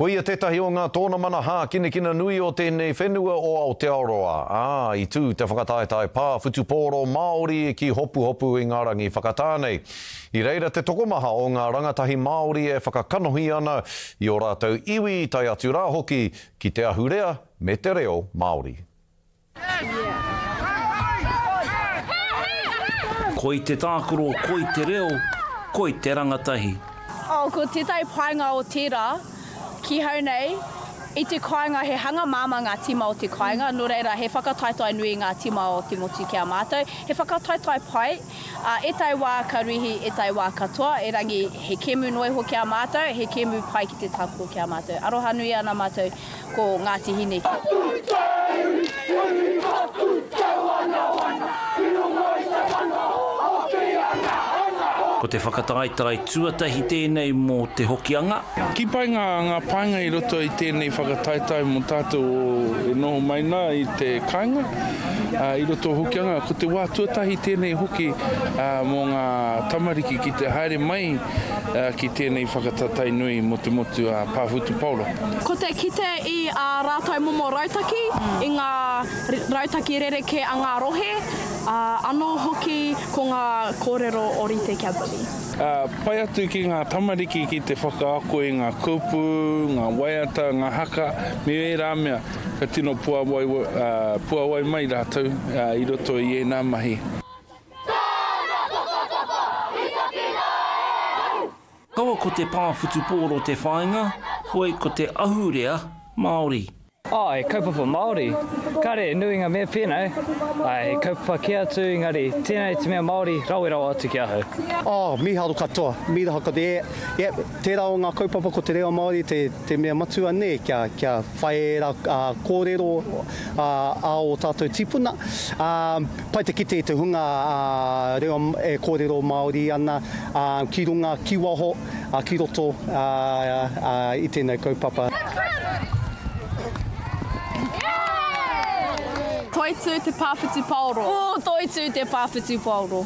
Ko ia tetahi o ngā tōna mana hā kina nui o tēnei whenua o Aotearoa. I tū te whakataetai pā whutupōro Māori ki hopu i ngā rangi whakatānei. I reira te tokomaha o ngā rangatahi Māori e whakakanohi ana i o rātou iwi tai atu rā hoki ki te ahurea me te reo Māori. Koi te tākoro, koi te reo, koi te rangatahi. Ko tētai painga o tērā, ki hau nei, i te kāinga he hanga māma ngā tima o te kāinga, no reira he whakataetai nui ngā tima o te motu kia mātou. He whakataetai pai, e tai wā ka rihi, e tai wā katoa, e rangi he kemu noi ho kia mātou, he kemu pai ki te tākoro kia mātou. Aroha nui ana mātou ko Ngāti Hine. Ko te whakataetai tuatahi tēnei mō te hokianga. Ki pai ngā painga i roto i tēnei whakataetai mō tātou e noho maina i te kāinga. I roto hokianga, ko te wā tuatahi tēnei hoki mō ngā tamariki ki te haere mai ki tēnei whakataetai nui mō te motu Pāwhutu Paulo. Ko te kite i rātou momo rautaki, i ngā rautaki rereke a ngā rohe, anō hoki ko ngā kōrero ori te kia bali. Pai atu ki ngā tamariki ki te whakaako i ngā kupu, ngā waiata, ngā haka, me e rā mea ka tino puawai mai rātou i roto i e nā mahi. Kaua ko te Pāwhutupōro te whāinga, hoi ko te ahurea Māori. E kaupapa Māori. Kare, nui ngā mea whenau. E kaupapa ki atu, ngari, tēnei te mea Māori, rawe atu ki ahu. Miharo katoa, mira haka te tērā o ngā kaupapa ko te reo Māori, te mea matua ne, kia whaera kōrero o tātou tipuna. Pai te kite i te hunga reo kōrero Māori ana, ki runga, ki waho, ki roto i tēnei kaupapa. Toitū te Pāwhutupōro. Toitū te Pāwhutupōro.